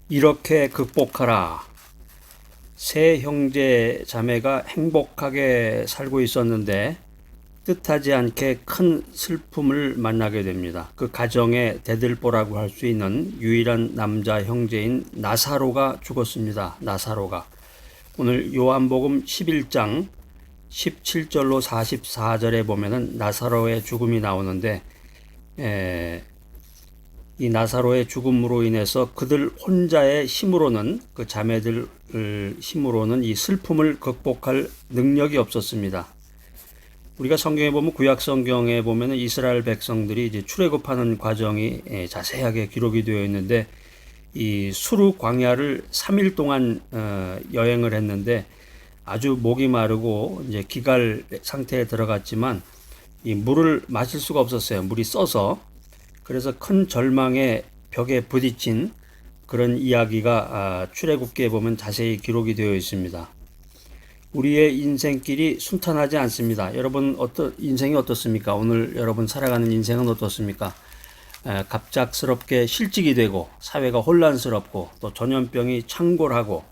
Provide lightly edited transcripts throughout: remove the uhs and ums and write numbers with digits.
이렇게 극복하라. 세 형제 자매가 행복하게 살고 있었는데 뜻하지 않게 큰 슬픔을 만나게 됩니다. 그 가정의 대들보라고 할 수 있는 유일한 남자 형제인 나사로가 죽었습니다. 나사로가. 오늘 요한복음 11장 17절로 44절에 보면은 나사로의 죽음이 나오는데 이 나사로의 죽음으로 인해서 그들 혼자의 힘으로는, 그 자매들 힘으로는 이 슬픔을 극복할 능력이 없었습니다. 우리가 성경에 보면, 구약 성경에 보면 이스라엘 백성들이 이제 출애굽하는 과정이 자세하게 기록이 되어 있는데, 이 수르 광야를 3일 동안 여행을 했는데 아주 목이 마르고 이제 기갈 상태에 들어갔지만 이 물을 마실 수가 없었어요. 물이 써서. 그래서 큰 절망의 벽에 부딪힌 그런 이야기가 출애굽기에 보면 자세히 기록이 되어 있습니다. 우리의 인생길이 순탄하지 않습니다. 여러분 인생이 어떻습니까? 오늘 여러분 살아가는 인생은 어떻습니까? 갑작스럽게 실직이 되고 사회가 혼란스럽고 또 전염병이 창궐하고,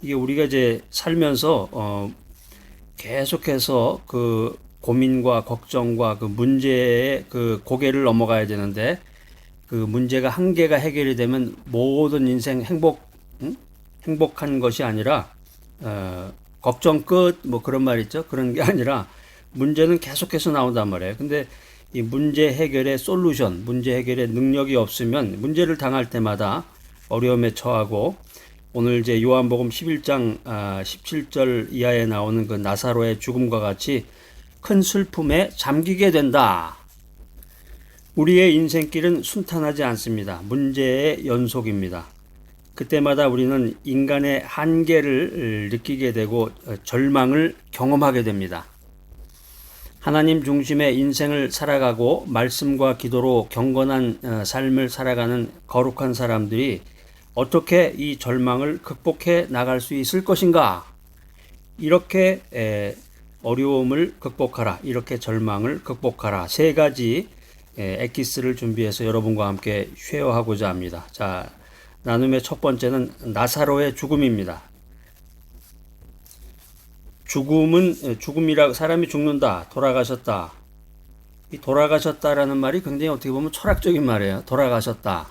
이게 우리가 이제 살면서 계속해서 그 고민과 걱정과 그 문제에 그 고개를 넘어가야 되는데, 그 문제가 한 개가 해결이 되면 모든 인생 행복한 것이 아니라 걱정 끝 뭐 그런 말 있죠. 그런 게 아니라 문제는 계속해서 나온단 말이에요. 근데 이 문제 해결의 솔루션, 문제 해결의 능력이 없으면 문제를 당할 때마다 어려움에 처하고, 오늘 이제 요한복음 11장 17절 이하에 나오는 그 나사로의 죽음과 같이 큰 슬픔에 잠기게 된다. 우리의 인생길은 순탄하지 않습니다. 문제의 연속입니다. 그때마다 우리는 인간의 한계를 느끼게 되고 절망을 경험하게 됩니다. 하나님 중심의 인생을 살아가고 말씀과 기도로 경건한 삶을 살아가는 거룩한 사람들이 어떻게 이 절망을 극복해 나갈 수 있을 것인가? 이렇게 어려움을 극복하라, 이렇게 절망을 극복하라, 세 가지 엑기스를 준비해서 여러분과 함께 쉐어하고자 합니다. 자, 나눔의 첫 번째는 나사로의 죽음입니다. 죽음이라, 사람이 죽는다, 돌아가셨다. 이 돌아가셨다라는 말이 굉장히 어떻게 보면 철학적인 말이에요. 돌아가셨다.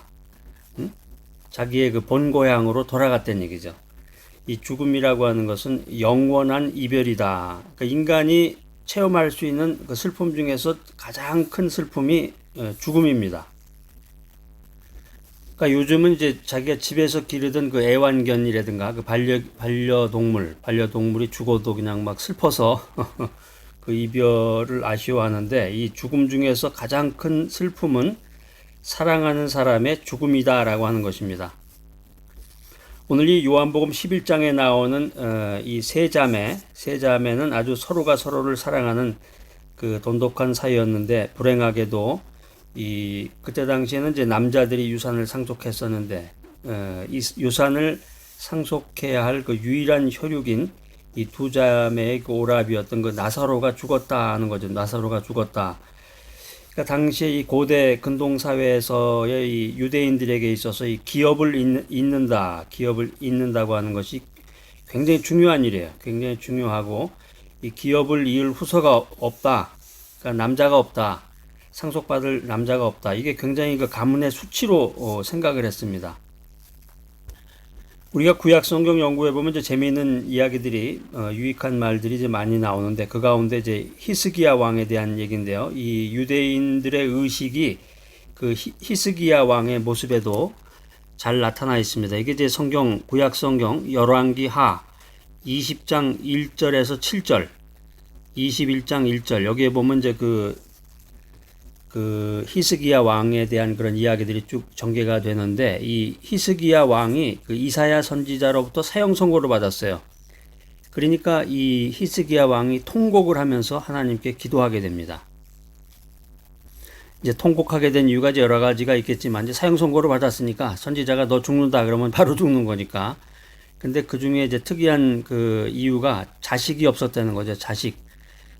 응? 자기의 그 본고향으로 돌아갔다는 얘기죠. 이 죽음이라고 하는 것은 영원한 이별이다. 그러니까 인간이 체험할 수 있는 그 슬픔 중에서 가장 큰 슬픔이 죽음입니다. 그러니까 요즘은 이제 자기가 집에서 기르던 그 애완견이라든가 그 반려동물이 죽어도 그냥 막 슬퍼서 그 이별을 아쉬워하는데, 이 죽음 중에서 가장 큰 슬픔은 사랑하는 사람의 죽음이다라고 하는 것입니다. 오늘 이 요한복음 11장에 나오는 이 세 자매는 아주 서로가 서로를 사랑하는 그 돈독한 사이였는데, 불행하게도 그때 당시에는 이제 남자들이 유산을 상속했었는데, 이 유산을 상속해야 할 그 유일한 혈육인 이 두 자매의 그 오랍이었던 그 나사로가 죽었다 하는 거죠. 나사로가 죽었다. 그러니까 당시에 이 고대 근동 사회에서의 이 유대인들에게 있어서 이 기업을 잇는다고 하는 것이 굉장히 중요한 일이에요. 굉장히 중요하고, 이 기업을 이을 후손가 없다. 그러니까 남자가 없다. 상속받을 남자가 없다. 이게 굉장히 그 가문의 수치로 생각을 했습니다. 우리가 구약 성경 연구해 보면 이제 재미있는 이야기들이, 유익한 말들이 이제 많이 나오는데, 그 가운데 이제 히스기야 왕에 대한 얘기인데요. 이 유대인들의 의식이 그 히스기야 왕의 모습에도 잘 나타나 있습니다. 이게 이제 구약 성경 열왕기 하 20장 1절에서 7절, 21장 1절, 여기에 보면 이제 그 히스기야 왕에 대한 그런 이야기들이 쭉 전개가 되는데, 이 히스기야 왕이 그 이사야 선지자로부터 사형 선고를 받았어요. 그러니까 이 히스기야 왕이 통곡을 하면서 하나님께 기도하게 됩니다. 이제 통곡하게 된 이유가 이제 여러 가지가 있겠지만, 이제 사형 선고를 받았으니까 선지자가 너 죽는다 그러면 바로 죽는 거니까. 근데 그 중에 이제 특이한 그 이유가 자식이 없었다는 거죠. 자식.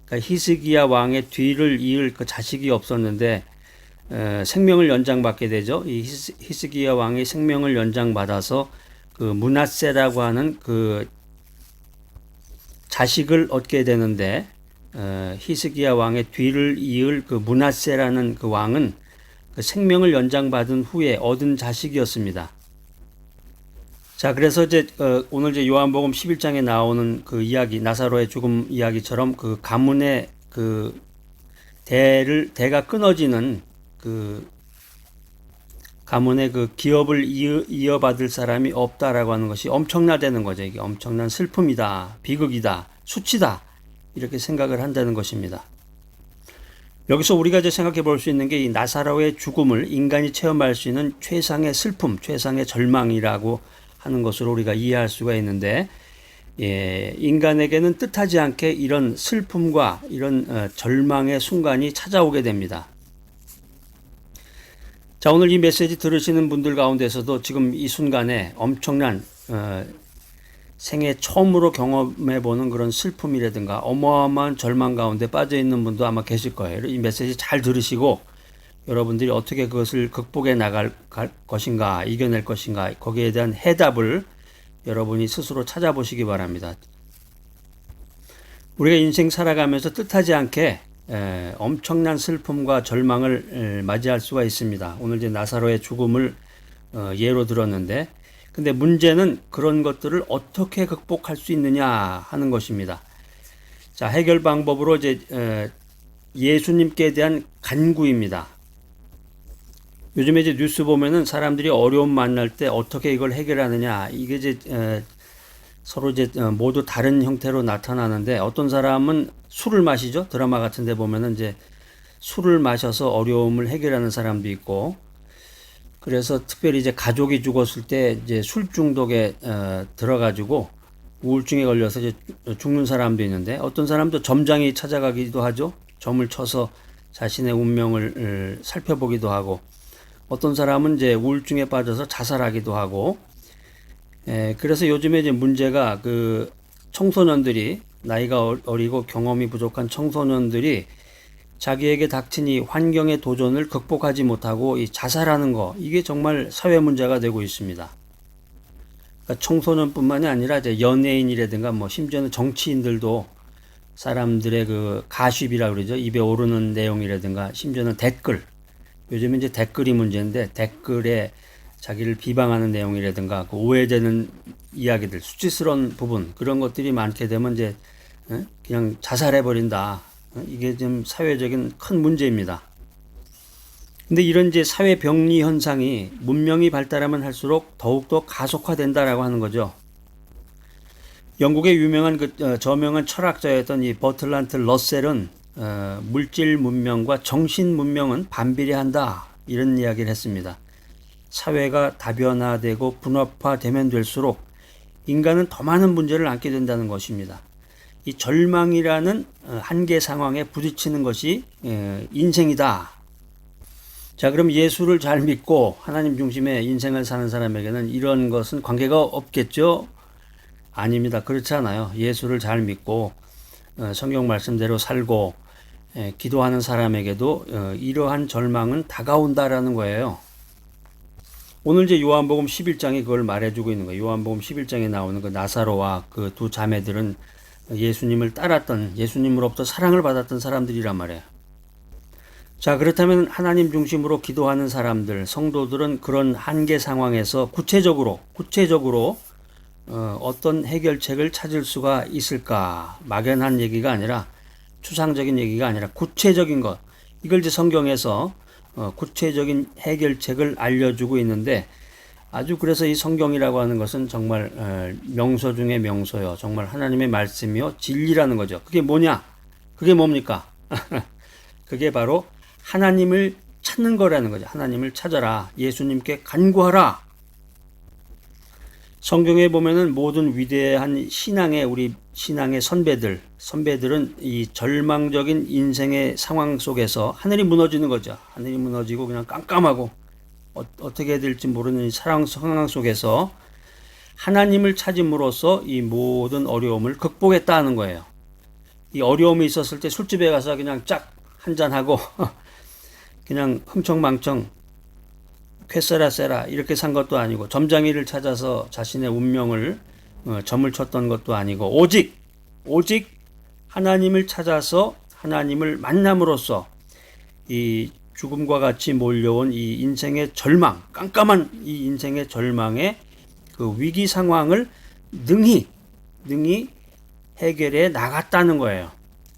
그러니까 히스기야 왕의 뒤를 이을 그 자식이 없었는데, 생명을 연장받게 되죠. 이 히스기야 왕이 생명을 연장받아서 그 므낫세라고 하는 그 자식을 얻게 되는데, 히스기야 왕의 뒤를 이을 그 므낫세라는 그 왕은 그 생명을 연장받은 후에 얻은 자식이었습니다. 자, 그래서 이제 오늘 이제 요한복음 11장에 나오는 그 이야기, 나사로의 죽음 이야기처럼 그 가문의 그 대가 끊어지는 그 가문의 그 기업을 이어받을 사람이 없다라고 하는 것이 엄청나다는 거죠. 이게 엄청난 슬픔이다, 비극이다, 수치다, 이렇게 생각을 한다는 것입니다. 여기서 우리가 이제 생각해 볼 수 있는 게 이 나사로의 죽음을 인간이 체험할 수 있는 최상의 슬픔, 최상의 절망이라고 하는 것으로 우리가 이해할 수가 있는데, 인간에게는 뜻하지 않게 이런 슬픔과 이런 절망의 순간이 찾아오게 됩니다. 자, 오늘 이 메시지 들으시는 분들 가운데서도 지금 이 순간에 엄청난 생애 처음으로 경험해보는 그런 슬픔이라든가 어마어마한 절망 가운데 빠져있는 분도 아마 계실 거예요. 이 메시지 잘 들으시고 여러분들이 어떻게 그것을 극복해 나갈 것인가, 이겨낼 것인가, 거기에 대한 해답을 여러분이 스스로 찾아보시기 바랍니다. 우리가 인생 살아가면서 뜻하지 않게 엄청난 슬픔과 절망을 맞이할 수가 있습니다. 오늘 이제 나사로의 죽음을 예로 들었는데, 근데 문제는 그런 것들을 어떻게 극복할 수 있느냐 하는 것입니다. 자, 해결 방법으로 이제 예수님께 대한 간구입니다. 요즘에 이제 뉴스 보면은 사람들이 어려움 만날 때 어떻게 이걸 해결하느냐, 이게 이제 서로 이제 모두 다른 형태로 나타나는데, 어떤 사람은 술을 마시죠. 드라마 같은 데 보면은 이제 술을 마셔서 어려움을 해결하는 사람도 있고, 그래서 특별히 이제 가족이 죽었을 때 이제 술 중독에 들어가지고 우울증에 걸려서 이제 죽는 사람도 있는데, 어떤 사람도 점장이 찾아가기도 하죠. 점을 쳐서 자신의 운명을 살펴보기도 하고, 어떤 사람은 이제 우울증에 빠져서 자살하기도 하고, 그래서 요즘에 이제 문제가 그 청소년들이, 나이가 어리고 경험이 부족한 청소년들이 자기에게 닥친 이 환경의 도전을 극복하지 못하고 이 자살하는 거, 이게 정말 사회 문제가 되고 있습니다. 그러니까 청소년뿐만이 아니라 이제 연예인이라든가 뭐 심지어는 정치인들도 사람들의 그 가십이라고 그러죠. 입에 오르는 내용이라든가 심지어는 댓글, 요즘에 이제 댓글이 문제인데 댓글에 자기를 비방하는 내용이라든가 그 오해되는 이야기들, 수치스러운 부분, 그런 것들이 많게 되면 이제 그냥 자살해버린다. 이게 좀 사회적인 큰 문제입니다. 근데 이런 이제 사회 병리 현상이 문명이 발달하면 할수록 더욱더 가속화된다라고 하는 거죠. 영국의 유명한 저명한 철학자였던 이 버틀란트 러셀은 물질 문명과 정신 문명은 반비례한다, 이런 이야기를 했습니다. 사회가 다변화되고 분업화되면 될수록 인간은 더 많은 문제를 안게 된다는 것입니다. 이 절망이라는 한계 상황에 부딪히는 것이 인생이다. 자, 그럼 예수를 잘 믿고 하나님 중심의 인생을 사는 사람에게는 이런 것은 관계가 없겠죠? 아닙니다. 그렇지 않아요. 예수를 잘 믿고 성경 말씀대로 살고 기도하는 사람에게도 이러한 절망은 다가온다라는 거예요. 오늘 이제 요한복음 11장이 그걸 말해주고 있는 거예요. 요한복음 11장에 나오는 그 나사로와 그 두 자매들은 예수님을 따랐던, 예수님으로부터 사랑을 받았던 사람들이란 말이에요. 자, 그렇다면 하나님 중심으로 기도하는 사람들, 성도들은 그런 한계 상황에서 구체적으로 어떤 해결책을 찾을 수가 있을까? 막연한 얘기가 아니라, 추상적인 얘기가 아니라 구체적인 것, 이걸 이제 성경에서 구체적인 해결책을 알려주고 있는데, 아주 그래서 이 성경이라고 하는 것은 정말 명소 중에 명소요. 정말 하나님의 말씀이요, 진리라는 거죠. 그게 뭐냐? 그게 뭡니까? 그게 바로 하나님을 찾는 거라는 거죠. 하나님을 찾아라. 예수님께 간구하라. 성경에 보면은 모든 위대한 우리 신앙의 선배들은 이 절망적인 인생의 상황 속에서 하늘이 무너지는 거죠. 하늘이 무너지고 그냥 깜깜하고 어떻게 해야 될지 모르는 이 상황 속에서 하나님을 찾음으로써 이 모든 어려움을 극복했다는 거예요. 이 어려움이 있었을 때 술집에 가서 그냥 쫙 한잔하고 그냥 흥청망청 쾌세라세라 이렇게 산 것도 아니고 점장이를 찾아서 자신의 운명을 점을 쳤던 것도 아니고 오직 하나님을 찾아서 하나님을 만남으로써 이 죽음과 같이 몰려온 이 인생의 절망, 깜깜한 이 인생의 절망의 그 위기 상황을 능히 해결해 나갔다는 거예요.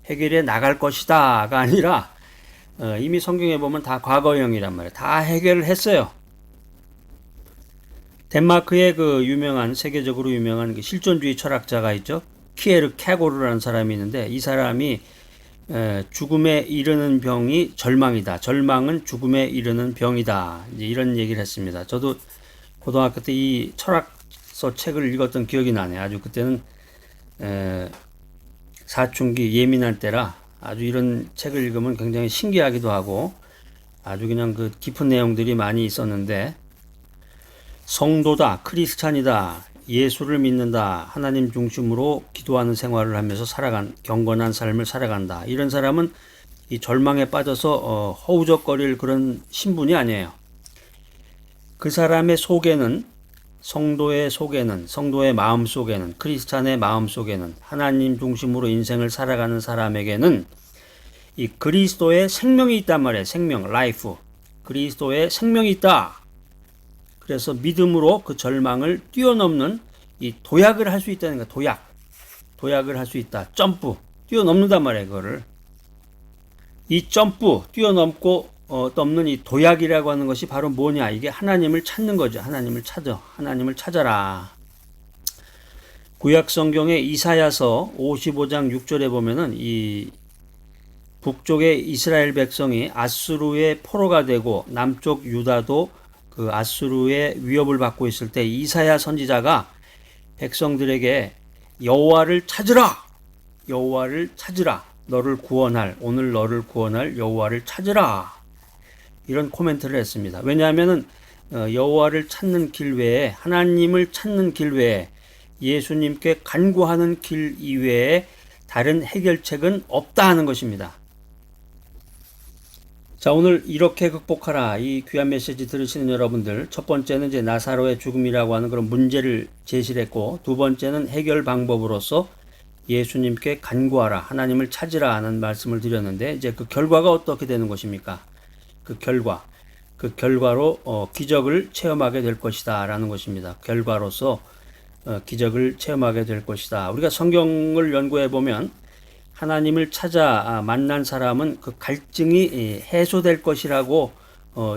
해결해 나갈 것이다가 아니라 이미 성경에 보면 다 과거형이란 말이에요. 다 해결을 했어요. 덴마크의 그 세계적으로 유명한 그 실존주의 철학자가 있죠. 키에르 케고르라는 사람이 있는데 이 사람이 죽음에 이르는 병이 절망이다. 절망은 죽음에 이르는 병이다. 이제 이런 얘기를 했습니다. 저도 고등학교 때 이 철학서 책을 읽었던 기억이 나네요. 아주 그때는 사춘기 예민한 때라 아주 이런 책을 읽으면 굉장히 신기하기도 하고 아주 그냥 그 깊은 내용들이 많이 있었는데 성도다, 크리스찬이다, 예수를 믿는다, 하나님 중심으로 기도하는 생활을 하면서 경건한 삶을 살아간다. 이런 사람은 이 절망에 빠져서 허우적거릴 그런 신분이 아니에요. 그 사람의 속에는 성도의 마음 속에는, 크리스찬의 마음 속에는, 하나님 중심으로 인생을 살아가는 사람에게는 이 그리스도의 생명이 있단 말이에요. 생명, 라이프. 그리스도의 생명이 있다. 그래서 믿음으로 그 절망을 뛰어넘는 이 도약을 할 수 있다는 거야. 도약을 할 수 있다. 점프. 뛰어넘는단 말이에요. 그거를. 이 점프, 뛰어넘고 넘는 이 도약이라고 하는 것이 바로 뭐냐? 이게 하나님을 찾는 거죠. 하나님을 찾아라. 구약 성경의 이사야서 55장 6절에 보면은 이 북쪽의 이스라엘 백성이 아수르의 포로가 되고 남쪽 유다도 그 아수르의 위협을 받고 있을 때 이사야 선지자가 백성들에게 여호와를 찾으라. 오늘 너를 구원할 여호와를 찾으라. 이런 코멘트를 했습니다. 왜냐하면은 여호와를 찾는 길 외에, 하나님을 찾는 길 외에, 예수님께 간구하는 길 이외에 다른 해결책은 없다 하는 것입니다. 자, 오늘 이렇게 극복하라. 이 귀한 메시지 들으시는 여러분들, 첫 번째는 이제 나사로의 죽음이라고 하는 그런 문제를 제시를 했고, 두 번째는 해결 방법으로서 예수님께 간구하라, 하나님을 찾으라 하는 말씀을 드렸는데, 이제 그 결과가 어떻게 되는 것입니까? 그 결과로 기적을 체험하게 될 것이다 라는 것입니다. 결과로서 기적을 체험하게 될 것이다. 우리가 성경을 연구해 보면 하나님을 찾아 만난 사람은 그 갈증이 해소될 것이라고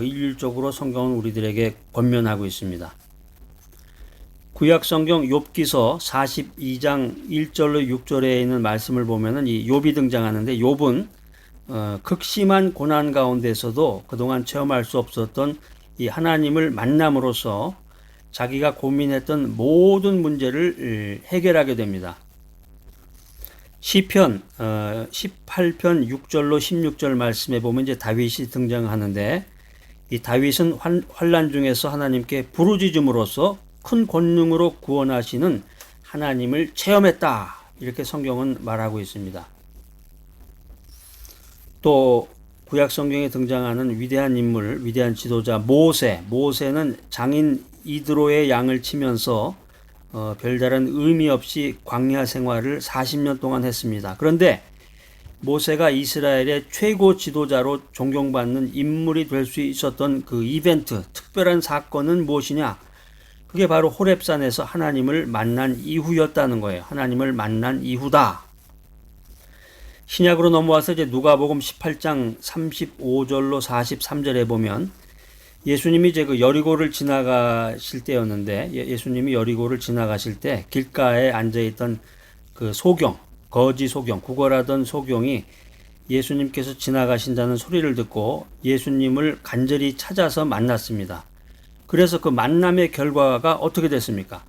일률적으로 성경은 우리들에게 권면하고 있습니다. 구약 성경 욥기서 42장 1절로 6절에 있는 말씀을 보면은 이 욥이 등장하는데, 욥은 극심한 고난 가운데서도 그동안 체험할 수 없었던 이 하나님을 만남으로써 자기가 고민했던 모든 문제를 해결하게 됩니다. 시편 18편 6절로 16절 말씀에 보면 이제 다윗이 등장하는데, 이 다윗은 환난 중에서 하나님께 부르짖음으로써 큰 권능으로 구원하시는 하나님을 체험했다. 이렇게 성경은 말하고 있습니다. 또 구약 성경에 등장하는 위대한 인물, 위대한 지도자 모세는 장인 이드로의 양을 치면서 별다른 의미 없이 광야 생활을 40년 동안 했습니다. 그런데 모세가 이스라엘의 최고 지도자로 존경받는 인물이 될 수 있었던 그 이벤트, 특별한 사건은 무엇이냐? 그게 바로 호렙산에서 하나님을 만난 이후였다는 거예요. 하나님을 만난 이후다. 신약으로 넘어와서 이제 누가복음 18장 35절로 43절에 보면 예수님이 이제 그 여리고를 지나가실 때였는데, 예수님이 여리고를 지나가실 때 길가에 앉아있던 그 거지 소경, 구걸하던 소경이 예수님께서 지나가신다는 소리를 듣고 예수님을 간절히 찾아서 만났습니다. 그래서 그 만남의 결과가 어떻게 됐습니까?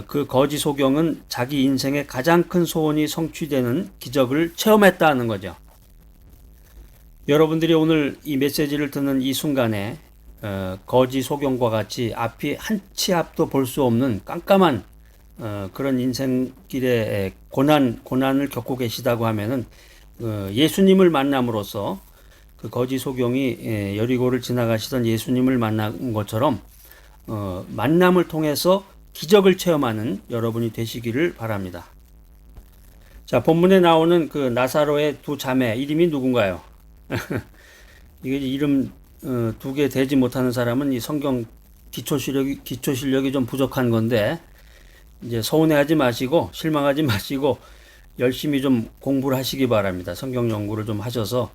그 거지 소경은 자기 인생의 가장 큰 소원이 성취되는 기적을 체험했다는 거죠. 여러분들이 오늘 이 메시지를 듣는 이 순간에 거지 소경과 같이 앞이 한 치 앞도 볼 수 없는 깜깜한 그런 인생길에 고난을 겪고 계시다고 하면은 예수님을 만남으로써 그 거지 소경이 여리고를 지나가시던 예수님을 만난 것처럼 만남을 통해서 기적을 체험하는 여러분이 되시기를 바랍니다. 자, 본문에 나오는 그 나사로의 두 자매 이름이 누군가요? 이게 이름 두 개 되지 못하는 사람은 이 성경 기초 실력이 좀 부족한 건데, 이제 서운해하지 마시고 실망하지 마시고 열심히 좀 공부를 하시기 바랍니다. 성경 연구를 좀 하셔서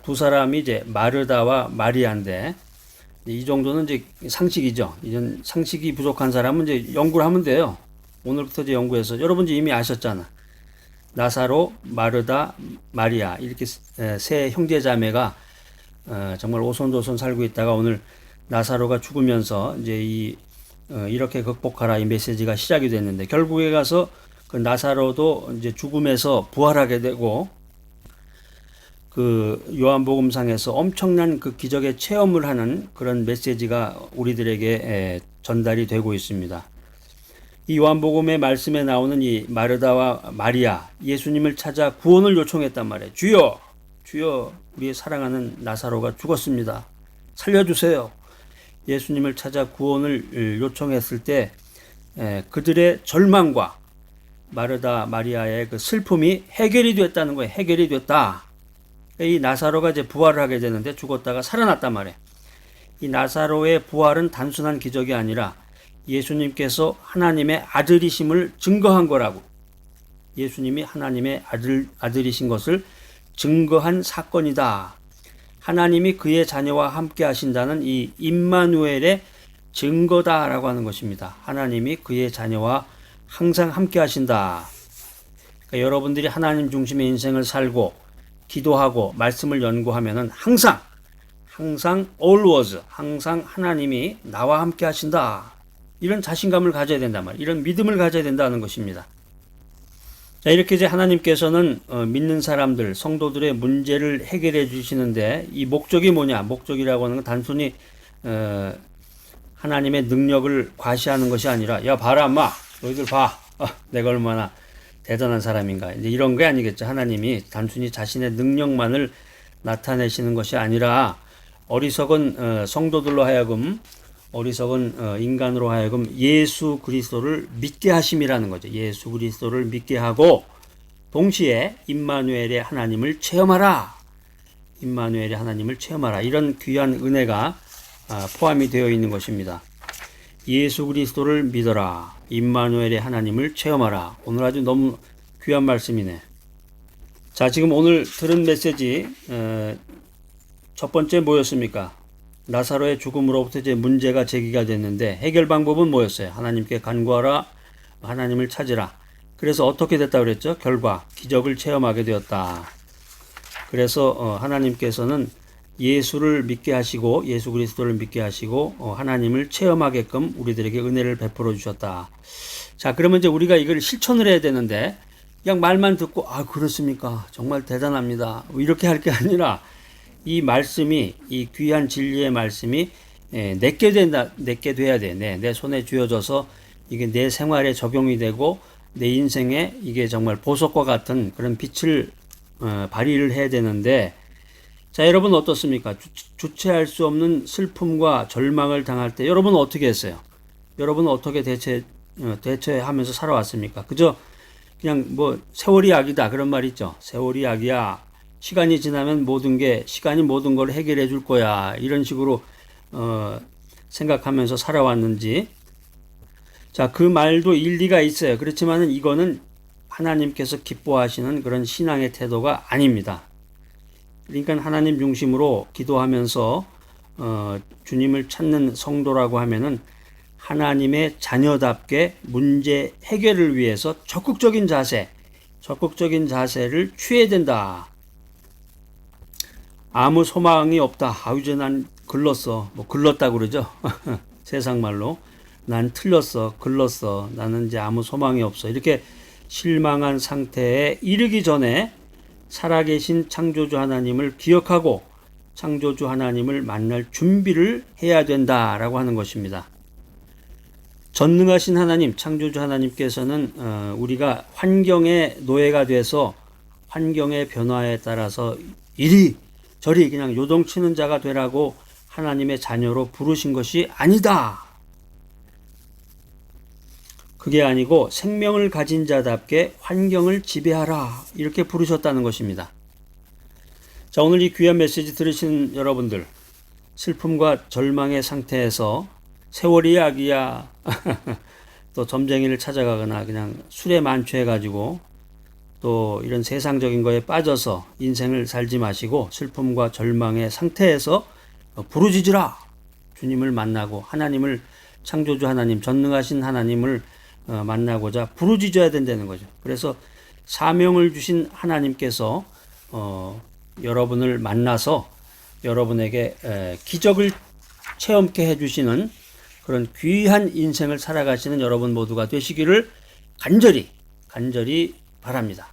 두 사람이 이제 마르다와 마리아인데, 이 정도는 이제 상식이죠. 이전 상식이 부족한 사람은 이제 연구를 하면 돼요. 오늘부터 이제 연구해서 여러분 이미 아셨잖아. 나사로, 마르다, 마리아 이렇게 세 형제자매가 정말 오손도손 살고 있다가 오늘 나사로가 죽으면서 이제 이렇게 극복하라 이 메시지가 시작이 됐는데, 결국에 가서 그 나사로도 이제 죽음에서 부활하게 되고, 그 요한복음상에서 엄청난 그 기적의 체험을 하는 그런 메시지가 우리들에게 전달이 되고 있습니다. 이 요한복음의 말씀에 나오는 이 마르다와 마리아, 예수님을 찾아 구원을 요청했단 말이에요. 주여, 주여, 우리의 사랑하는 나사로가 죽었습니다. 살려주세요. 예수님을 찾아 구원을 요청했을 때 그들의 절망과 마르다 마리아의 그 슬픔이 해결이 됐다는 거예요. 해결이 됐다. 이 나사로가 이제 부활을 하게 되는데 죽었다가 살아났단 말이에요. 이 나사로의 부활은 단순한 기적이 아니라 예수님께서 하나님의 아들이심을 증거한 거라고. 예수님이 하나님의 아들이신 것을 증거한 사건이다. 하나님이 그의 자녀와 함께 하신다는 이 임마누엘의 증거다라고 하는 것입니다. 하나님이 그의 자녀와 항상 함께 하신다. 그러니까 여러분들이 하나님 중심의 인생을 살고 기도하고 말씀을 연구하면은 항상 always 항상 하나님이 나와 함께 하신다. 이런 자신감을 가져야 된단 말이에요. 이런 믿음을 가져야 된다는 것입니다. 자, 이렇게 이제 하나님께서는 믿는 사람들, 성도들의 문제를 해결해 주시는데, 이 목적이 뭐냐? 목적이라고 하는 건 단순히 하나님의 능력을 과시하는 것이 아니라, 야 봐라 엄마, 너희들 봐, 내가 얼마나 대단한 사람인가, 이제 이런 게 아니겠죠. 하나님이 단순히 자신의 능력만을 나타내시는 것이 아니라 어리석은 성도들로 하여금, 어리석은 인간으로 하여금 예수 그리스도를 믿게 하심이라는 거죠. 예수 그리스도를 믿게 하고 동시에 임마누엘의 하나님을 체험하라. 임마누엘의 하나님을 체험하라. 이런 귀한 은혜가 포함이 되어 있는 것입니다. 예수 그리스도를 믿어라. 임마누엘의 하나님을 체험하라. 오늘 아주 너무 귀한 말씀이네. 자, 지금 오늘 들은 메시지 첫 번째 뭐였습니까? 나사로의 죽음으로부터 이제 문제가 제기가 됐는데, 해결 방법은 뭐였어요? 하나님께 간구하라, 하나님을 찾으라. 그래서 어떻게 됐다 그랬죠? 결과 기적을 체험하게 되었다. 그래서 하나님께서는 예수를 믿게 하시고, 예수 그리스도를 믿게 하시고 하나님을 체험하게끔 우리들에게 은혜를 베풀어 주셨다. 자, 그러면 이제 우리가 이걸 실천을 해야 되는데, 그냥 말만 듣고 그렇습니까? 정말 대단합니다. 이렇게 할 게 아니라, 이 말씀이, 이 귀한 진리의 말씀이 내게 돼야 돼. 내 손에 쥐어져서 이게 내 생활에 적용이 되고 내 인생에 이게 정말 보석과 같은 그런 빛을 발휘를 해야 되는데, 자, 여러분 어떻습니까? 주체할 수 없는 슬픔과 절망을 당할 때 여러분은 어떻게 했어요? 여러분은 어떻게 대처하면서 살아왔습니까? 그저 그냥 뭐 세월이 약이다 그런 말 있죠. 세월이 약이야. 시간이 지나면 시간이 모든 걸 해결해 줄 거야. 이런 식으로 생각하면서 살아왔는지. 자, 그 말도 일리가 있어요. 그렇지만은 이거는 하나님께서 기뻐하시는 그런 신앙의 태도가 아닙니다. 그러니까 하나님 중심으로 기도하면서 주님을 찾는 성도라고 하면은 하나님의 자녀답게 문제 해결을 위해서 적극적인 자세를 취해야 된다. 아무 소망이 없다. 이제 난 글렀어. 글렀다 그러죠. 세상 말로. 난 틀렸어. 글렀어. 나는 이제 아무 소망이 없어. 이렇게 실망한 상태에 이르기 전에 살아계신 창조주 하나님을 기억하고 창조주 하나님을 만날 준비를 해야 된다라고 하는 것입니다. 전능하신 하나님, 창조주 하나님께서는 우리가 환경의 노예가 돼서 환경의 변화에 따라서 이리 저리 그냥 요동치는 자가 되라고 하나님의 자녀로 부르신 것이 아니다. 그게 아니고 생명을 가진 자답게 환경을 지배하라. 이렇게 부르셨다는 것입니다. 자, 오늘 이 귀한 메시지 들으신 여러분들, 슬픔과 절망의 상태에서 세월이 약이야 또 점쟁이를 찾아가거나 그냥 술에 만취해가지고 또 이런 세상적인 거에 빠져서 인생을 살지 마시고 슬픔과 절망의 상태에서 부르짖으라. 주님을 만나고 하나님을, 창조주 하나님, 전능하신 하나님을 만나고자 부르짖어야 된다는 거죠. 그래서 사명을 주신 하나님께서 여러분을 만나서 여러분에게 기적을 체험케 해주시는 그런 귀한 인생을 살아가시는 여러분 모두가 되시기를 간절히 바랍니다.